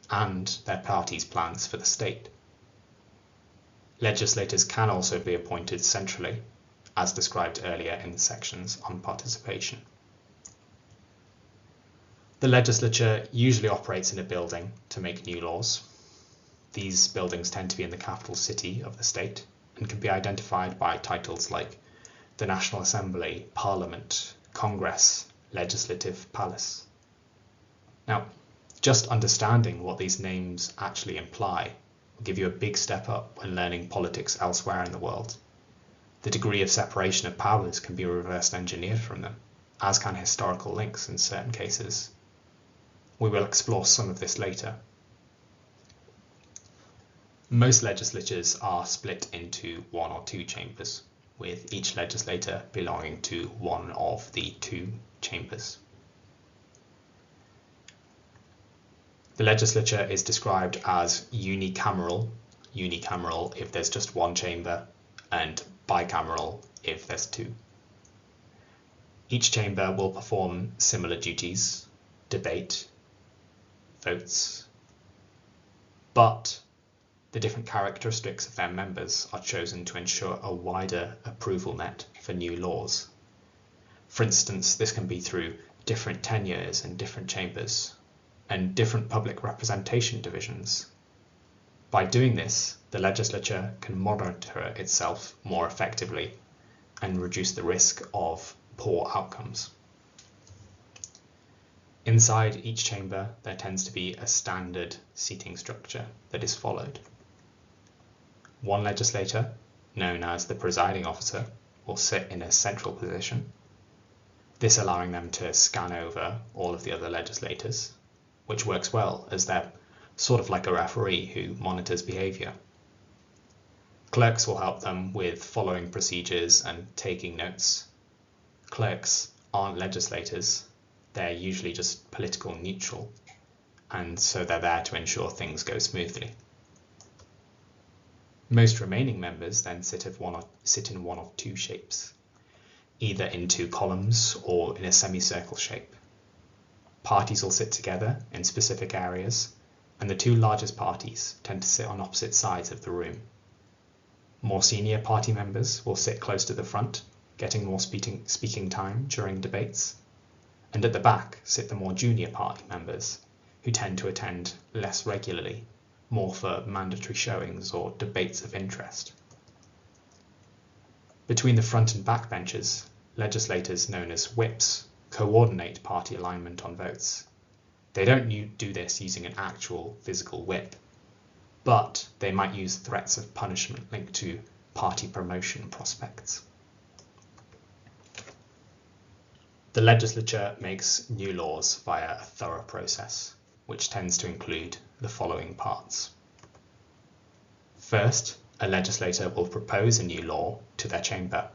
and their party's plans for the state. Legislators can also be appointed centrally, as described earlier in the sections on participation. The legislature usually operates in a building to make new laws. These buildings tend to be in the capital city of the state and can be identified by titles like the National Assembly, Parliament, Congress, Legislative Palace. Now, just understanding what these names actually imply will give you a big step up when learning politics elsewhere in the world. The degree of separation of powers can be reverse engineered from them, as can historical links in certain cases. We will explore some of this later. Most legislatures are split into one or two chambers, with each legislator belonging to one of the two chambers. The legislature is described as unicameral if there's just one chamber, and bicameral if there's two. Each chamber will perform similar duties, debate, votes, but the different characteristics of their members are chosen to ensure a wider approval net for new laws. For instance, this can be through different tenures in different chambers and different public representation divisions. By doing this, the legislature can monitor itself more effectively and reduce the risk of poor outcomes. Inside each chamber, there tends to be a standard seating structure that is followed. One legislator, known as the presiding officer, will sit in a central position, this allowing them to scan over all of the other legislators, which works well as they're sort of like a referee who monitors behaviour. Clerks will help them with following procedures and taking notes. Clerks aren't legislators, they're usually just political neutral, and so they're there to ensure things go smoothly. Most remaining members then sit in one of two shapes, either in two columns or in a semicircle shape. Parties will sit together in specific areas, and the two largest parties tend to sit on opposite sides of the room. More senior party members will sit close to the front, getting more speaking time during debates, and at the back sit the more junior party members, who tend to attend less regularly, more for mandatory showings or debates of interest. Between the front and back benches, legislators known as whips coordinate party alignment on votes. They don't do this using an actual physical whip, but they might use threats of punishment linked to party promotion prospects. The legislature makes new laws via a thorough process, which tends to include the following parts. First, a legislator will propose a new law to their chamber.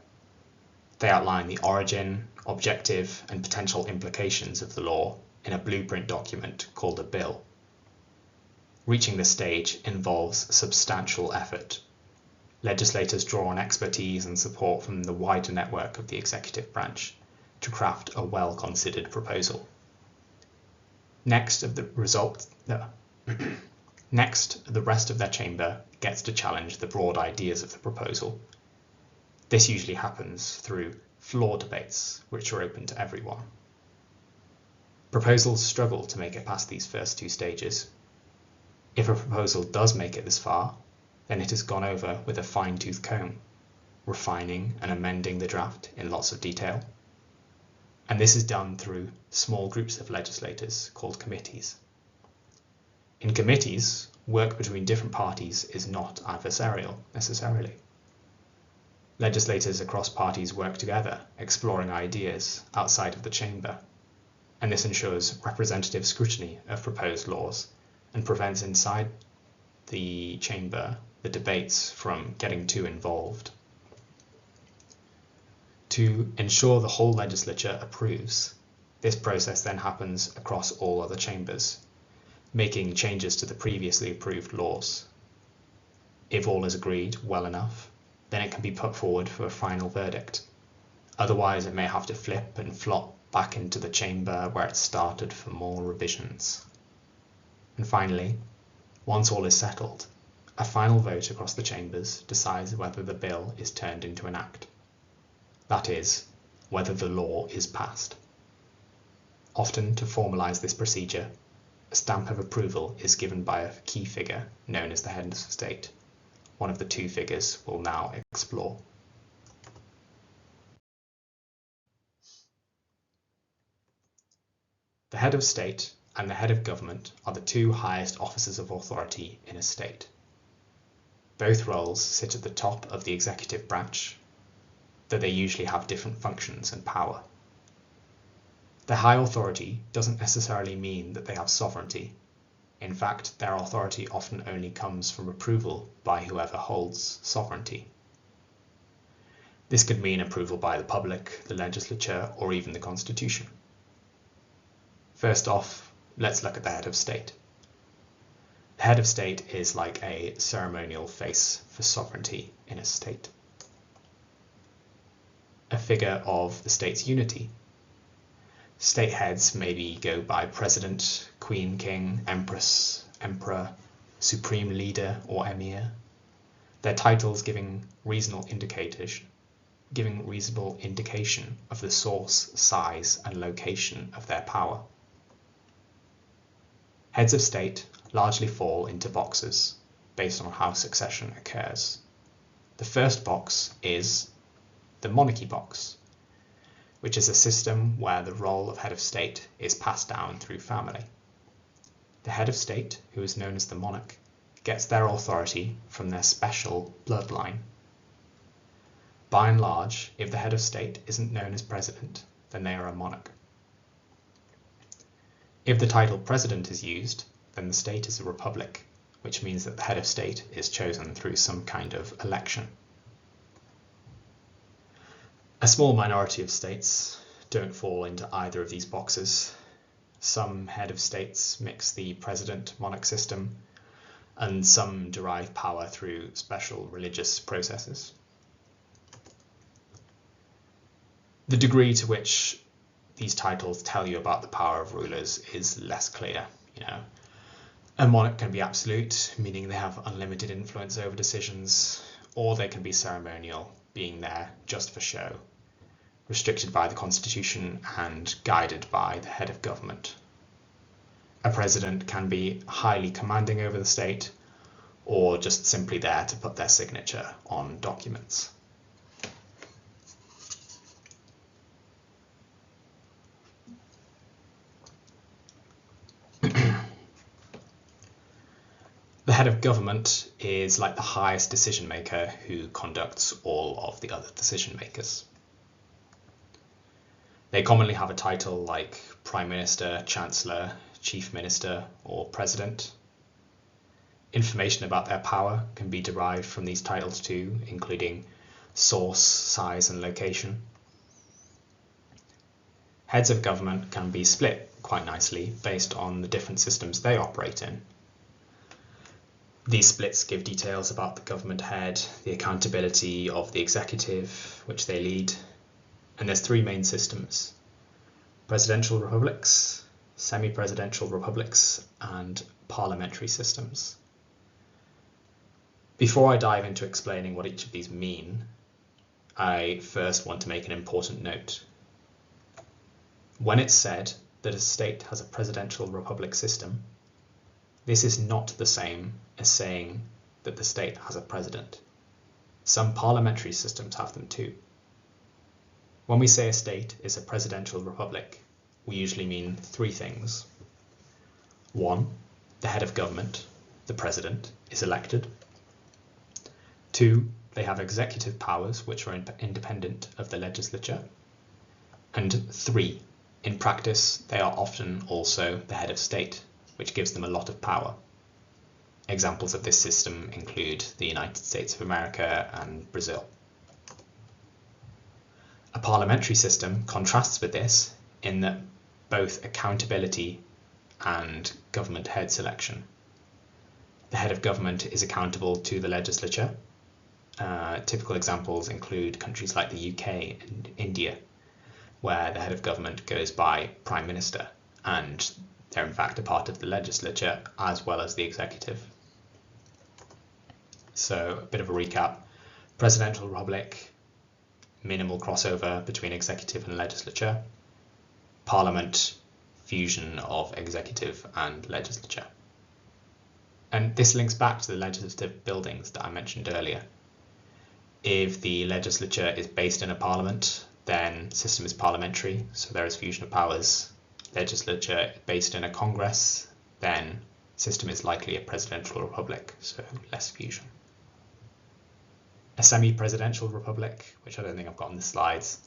They outline the origin, objective, and potential implications of the law in a blueprint document called a bill. Reaching this stage involves substantial effort. Legislators draw on expertise and support from the wider network of the executive branch to craft a well-considered proposal. Next, the rest of their chamber gets to challenge the broad ideas of the proposal. This usually happens through floor debates, which are open to everyone. Proposals struggle to make it past these first two stages. If a proposal does make it this far, then it has gone over with a fine-tooth comb, refining and amending the draft in lots of detail. And this is done through small groups of legislators called committees. In committees, work between different parties is not adversarial necessarily. Legislators across parties work together, exploring ideas outside of the chamber, and this ensures representative scrutiny of proposed laws and prevents inside the chamber the debates from getting too involved. To ensure the whole legislature approves, this process then happens across all other chambers, making changes to the previously approved laws. If all is agreed well enough, then it can be put forward for a final verdict. Otherwise, it may have to flip and flop back into the chamber where it started for more revisions. And finally, once all is settled, a final vote across the chambers decides whether the bill is turned into an act. That is, whether the law is passed. Often, to formalise this procedure, a stamp of approval is given by a key figure known as the head of state. One of the two figures we'll now explore. The head of state and the head of government are the two highest offices of authority in a state. Both roles sit at the top of the executive branch, though they usually have different functions and power. Their high authority doesn't necessarily mean that they have sovereignty. In fact, their authority often only comes from approval by whoever holds sovereignty. This could mean approval by the public, the legislature, or even the constitution. First off, let's look at the head of state. The head of state is like a ceremonial face for sovereignty in a state. A figure of the state's unity. State heads maybe go by president, queen, king, empress, emperor, supreme leader, or emir. Their titles giving reasonable indication of the source, size, and location of their power. Heads of state largely fall into boxes based on how succession occurs. The first box is the monarchy box, which is a system where the role of head of state is passed down through family. The head of state, who is known as the monarch, gets their authority from their special bloodline. By and large, if the head of state isn't known as president, then they are a monarch. If the title president is used, then the state is a republic, which means that the head of state is chosen through some kind of election. A small minority of states don't fall into either of these boxes. Some head of states mix the president-monarch system, and some derive power through special religious processes. The degree to which these titles tell you about the power of rulers is less clear. A monarch can be absolute, meaning they have unlimited influence over decisions, or they can be ceremonial, being there just for show, restricted by the constitution and guided by the head of government. A president can be highly commanding over the state, or just simply there to put their signature on documents. The head of government is like the highest decision maker who conducts all of the other decision makers. They commonly have a title like Prime Minister, Chancellor, Chief Minister, or President. Information about their power can be derived from these titles too, including source, size, and location. Heads of government can be split quite nicely based on the different systems they operate in. These splits give details about the government head, the accountability of the executive, which they lead, and there's three main systems: presidential republics, semi-presidential republics, and parliamentary systems. Before I dive into explaining what each of these mean, I first want to make an important note. When it's said that a state has a presidential republic system, this is not the same as saying that the state has a president. Some parliamentary systems have them too. When we say a state is a presidential republic, we usually mean three things. One, the head of government, the president, is elected. Two, they have executive powers which are independent of the legislature. And three, in practice, they are often also the head of state, which gives them a lot of power. Examples of this system include the United States of America and Brazil. A parliamentary system contrasts with this in that both accountability and government head selection. The head of government is accountable to the legislature. Typical examples include countries like the UK and India, where the head of government goes by Prime Minister, and they're in fact a part of the legislature as well as the executive. So a bit of a recap: presidential republic, minimal crossover between executive and legislature; parliament, fusion of executive and legislature. And this links back to the legislative buildings that I mentioned earlier. If the legislature is based in a parliament, then system is parliamentary, so there is fusion of powers. Legislature based in a congress, then system is likely a presidential republic, so less fusion. A semi-presidential republic, which I don't think I've got on the slides,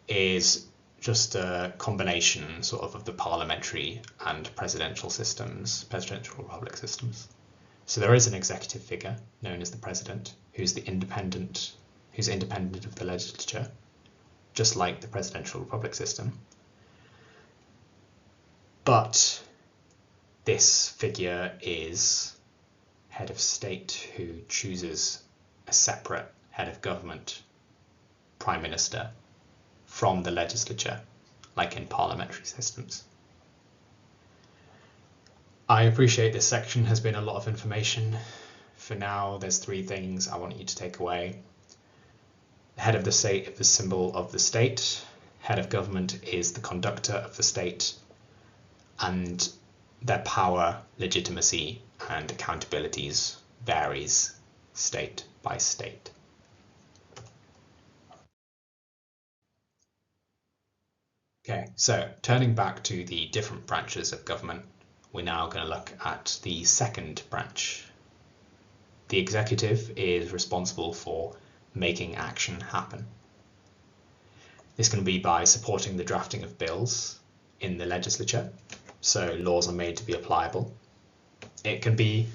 is just a combination sort of the parliamentary and presidential systems, presidential republic systems. So there is an executive figure known as the president, who's independent of the legislature, just like the presidential republic system. But this figure is head of state who chooses a separate head of government, prime minister, from the legislature, like in parliamentary systems. I appreciate this section has been a lot of information. For now, there's 3 things I want you to take away. The head of the state is the symbol of the state. Head of government is the conductor of the state, and their power, legitimacy, and accountabilities varies state by state. Okay, so turning back to the different branches of government, we're now going to look at the second branch. The executive is responsible for making action happen. This can be by supporting the drafting of bills in the legislature, so laws are made to be applicable. It can be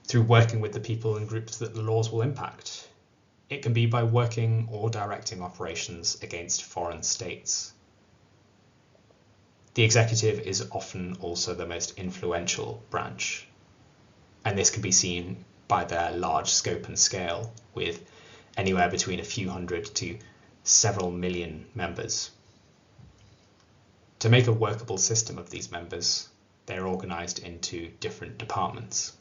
through working with the people and groups that the laws will impact. It can be by working or directing operations against foreign states. The executive is often also the most influential branch, and this can be seen by their large scope and scale, with anywhere between a few hundred to several million members. To make a workable system of these members, they are organised into different departments.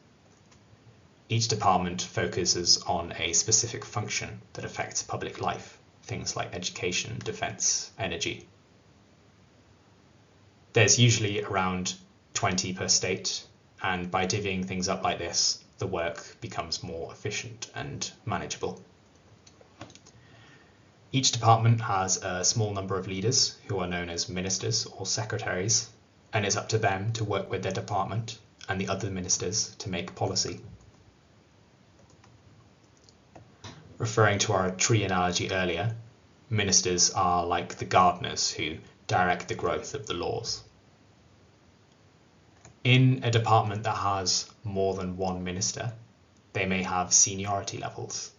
Each department focuses on a specific function that affects public life, things like education, defence, energy. There's usually around 20 per state, and by divvying things up like this, the work becomes more efficient and manageable. Each department has a small number of leaders who are known as ministers or secretaries, and it's up to them to work with their department and the other ministers to make policy. Referring to our tree analogy earlier, ministers are like the gardeners who direct the growth of the laws. In a department that has more than one minister, they may have seniority levels.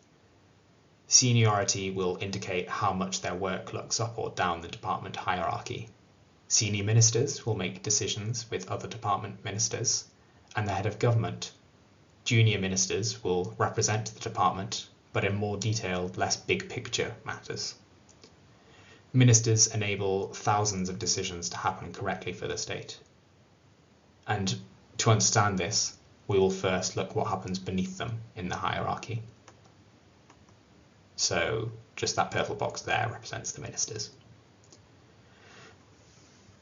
Seniority will indicate how much their work looks up or down the department hierarchy. Senior ministers will make decisions with other department ministers and the head of government. Junior ministers will represent the department, but in more detailed, less big picture matters. Ministers enable thousands of decisions to happen correctly for the state. And to understand this, we will first look what happens beneath them in the hierarchy. So just that purple box there represents the ministers.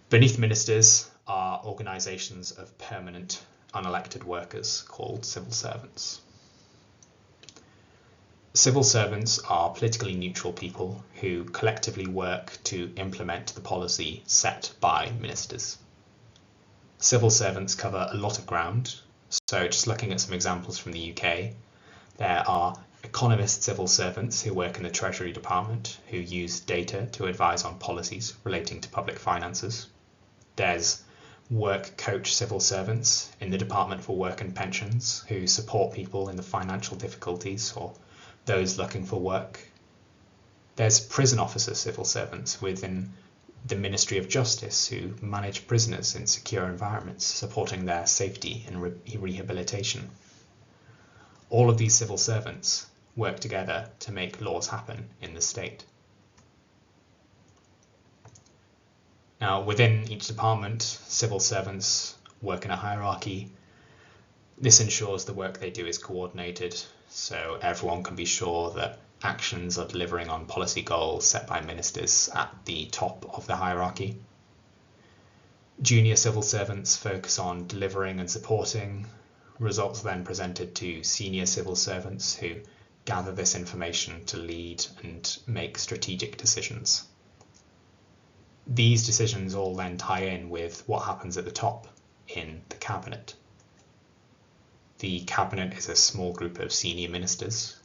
Beneath ministers are organisations of permanent, unelected workers called civil servants. Civil servants are politically neutral people who collectively work to implement the policy set by ministers. Civil servants cover a lot of ground, so just looking at some examples from the UK, there are economist civil servants who work in the Treasury Department who use data to advise on policies relating to public finances. There's work coach civil servants in the Department for Work and Pensions who support people in the financial difficulties or those looking for work. There's prison officer civil servants within the Ministry of Justice, who manage prisoners in secure environments, supporting their safety and rehabilitation. All of these civil servants work together to make laws happen in the state. Now, within each department, civil servants work in a hierarchy. This ensures the work they do is coordinated, so everyone can be sure that actions are delivering on policy goals set by ministers at the top of the hierarchy. Junior civil servants focus on delivering and supporting, results then presented to senior civil servants who gather this information to lead and make strategic decisions. These decisions all then tie in with what happens at the top in the cabinet. The cabinet is a small group of senior ministers.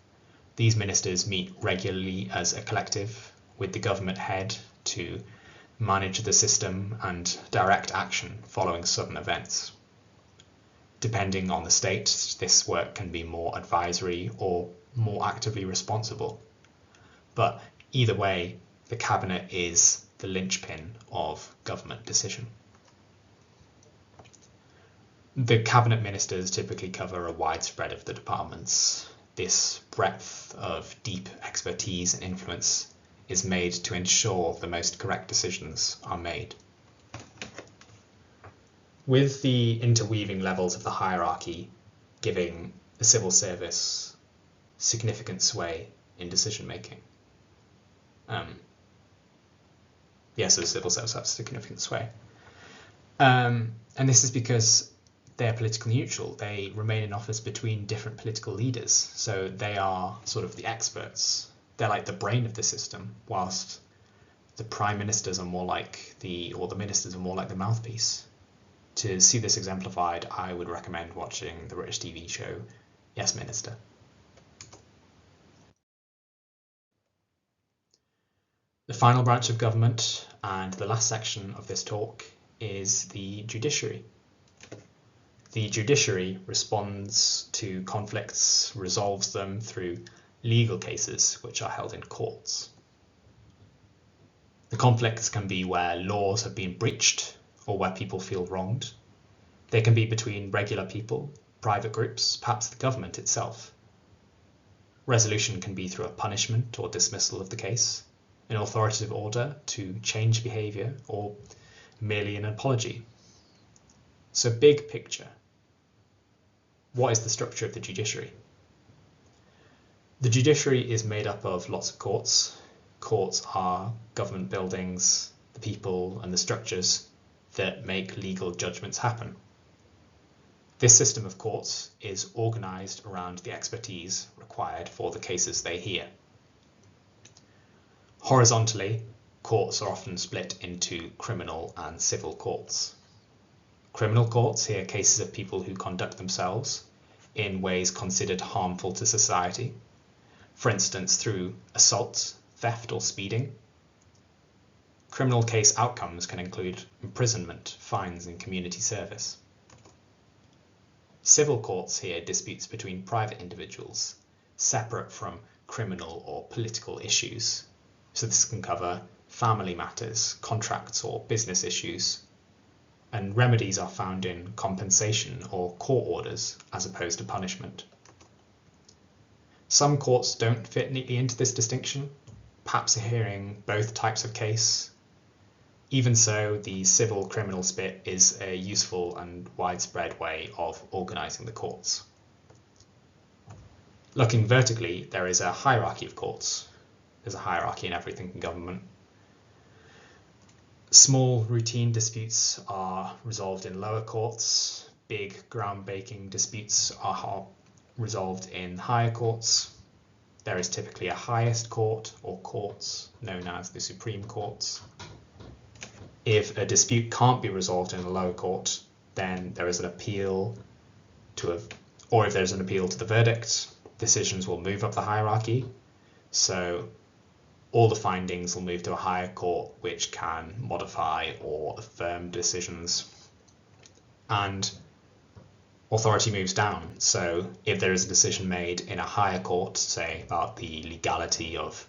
These ministers meet regularly as a collective with the government head to manage the system and direct action following sudden events. Depending on the state, this work can be more advisory or more actively responsible. But either way, the cabinet is the linchpin of government decision. The cabinet ministers typically cover a wide spread of the departments. This breadth of deep expertise and influence is made to ensure the most correct decisions are made. With the interweaving levels of the hierarchy giving the civil service significant sway in decision making. So the civil service has significant sway. And this is because they're politically neutral. They remain in office between different political leaders. So they are sort of the experts. They're like the brain of the system, whilst the prime ministers are more like the ministers are more like the mouthpiece. To see this exemplified, I would recommend watching the British TV show Yes Minister. The final branch of government, and the last section of this talk, is the judiciary. The judiciary responds to conflicts, resolves them through legal cases which are held in courts. The conflicts can be where laws have been breached or where people feel wronged. They can be between regular people, private groups, perhaps the government itself. Resolution can be through a punishment or dismissal of the case, an authoritative order to change behaviour, or merely an apology. So big picture. What is the structure of the judiciary? The judiciary is made up of lots of courts. Courts are government buildings, the people and the structures that make legal judgments happen. This system of courts is organised around the expertise required for the cases they hear. Horizontally, courts are often split into criminal and civil courts. Criminal courts hear cases of people who conduct themselves in ways considered harmful to society, for instance through assault, theft or speeding. Criminal case outcomes can include imprisonment, fines and community service. Civil courts hear disputes between private individuals, separate from criminal or political issues. So this can cover family matters, contracts or business issues, and remedies are found in compensation or court orders as opposed to punishment. Some courts don't fit neatly into this distinction, perhaps hearing both types of case. Even so, the civil-criminal split is a useful and widespread way of organising the courts. Looking vertically, there is a hierarchy of courts. There's a hierarchy in everything in government. Small routine disputes are resolved in lower courts. Big groundbreaking disputes are resolved in higher courts. There is typically a highest court or courts known as the Supreme Courts. If a dispute can't be resolved in a lower court, then there is an appeal or if there's an appeal to the verdict, decisions will move up the hierarchy. So all the findings will move to a higher court, which can modify or affirm decisions. And authority moves down. So if there is a decision made in a higher court, say about the legality of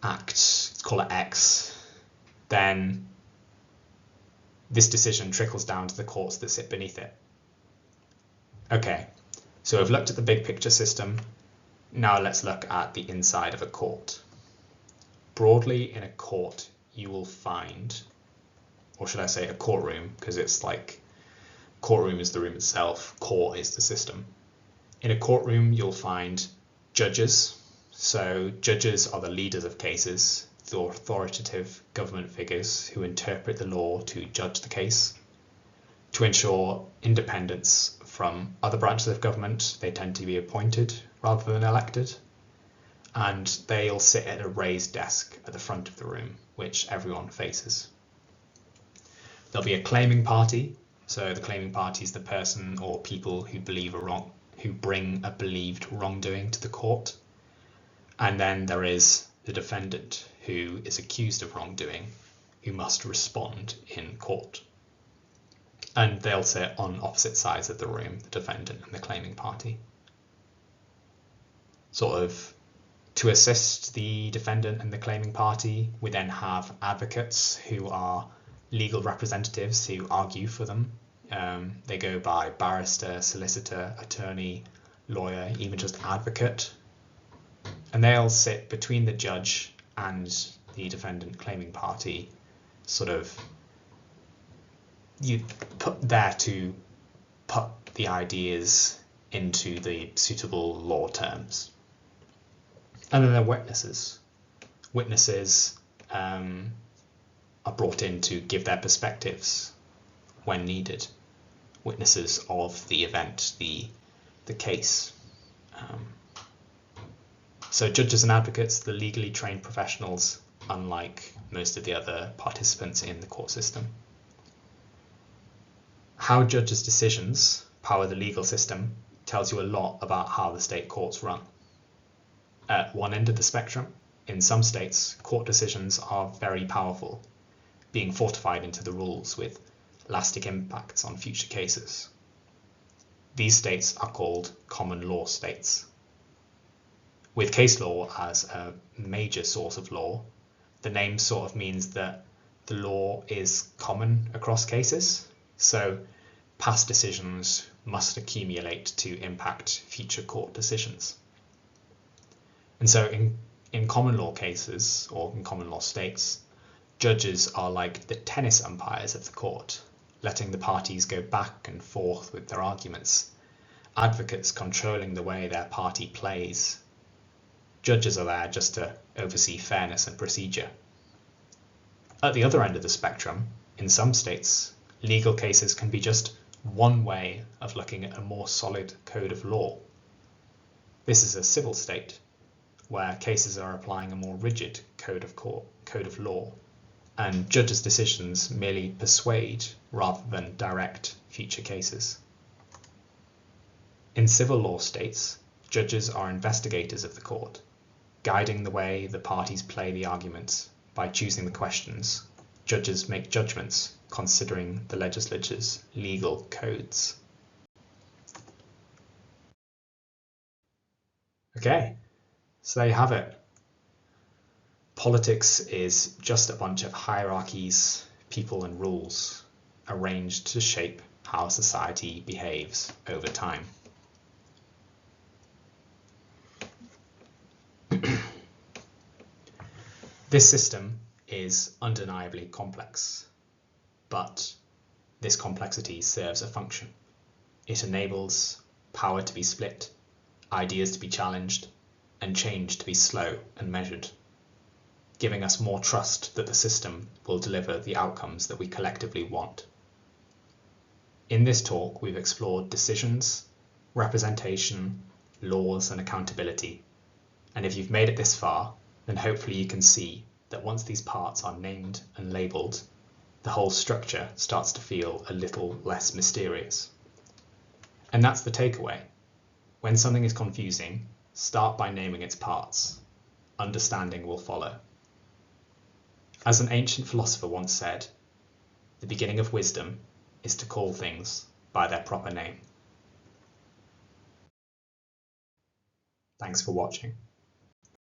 Act, let's call it X, then this decision trickles down to the courts that sit beneath it. Okay, so we've looked at the big picture system. Now let's look at the inside of a court. Broadly, in a court, you will find, or should I say a courtroom, because it's like courtroom is the room itself, court is the system. In a courtroom, you'll find judges. So judges are the leaders of cases, the authoritative government figures who interpret the law to judge the case. To ensure independence from other branches of government, they tend to be appointed rather than elected. And they'll sit at a raised desk at the front of the room, which everyone faces. There'll be a claiming party. So the claiming party is the person or people who bring a believed wrongdoing to the court. And then there is the defendant, who is accused of wrongdoing, who must respond in court. And they'll sit on opposite sides of the room, the defendant and the claiming party. Sort of to assist the defendant and the claiming party, we then have advocates who are legal representatives who argue for them. They go by barrister, solicitor, attorney, lawyer, even just advocate. And they'll sit between the judge and the defendant claiming party, sort of you put there to put the ideas into the suitable law terms. And then there are witnesses. Witnesses are brought in to give their perspectives when needed. Witnesses of the event, the case. So judges and advocates, the legally trained professionals, unlike most of the other participants in the court system. How judges' decisions power the legal system tells you a lot about how the state courts run. At one end of the spectrum, in some states, court decisions are very powerful, being fortified into the rules with lasting impacts on future cases. These states are called common law states. With case law as a major source of law, the name sort of means that the law is common across cases, so past decisions must accumulate to impact future court decisions. And so in common law cases, or in common law states, judges are like the tennis umpires of the court, letting the parties go back and forth with their arguments, advocates controlling the way their party plays. Judges are there just to oversee fairness and procedure. At the other end of the spectrum, in some states, legal cases can be just one way of looking at a more solid code of law. This is a civil state, where cases are applying a more rigid code of law, and judges' decisions merely persuade rather than direct future cases. In civil law states, judges are investigators of the court, guiding the way the parties play the arguments. By choosing the questions, judges make judgments considering the legislature's legal codes. Okay, so there you have it. Politics is just a bunch of hierarchies, people and rules arranged to shape how society behaves over time. This system is undeniably complex, but this complexity serves a function. It enables power to be split, ideas to be challenged, and change to be slow and measured, giving us more trust that the system will deliver the outcomes that we collectively want. In this talk, we've explored decisions, representation, laws, and accountability. And if you've made it this far, then hopefully you can see that once these parts are named and labelled, the whole structure starts to feel a little less mysterious. And that's the takeaway. When something is confusing, start by naming its parts. Understanding will follow. As an ancient philosopher once said, the beginning of wisdom is to call things by their proper name. Thanks for watching.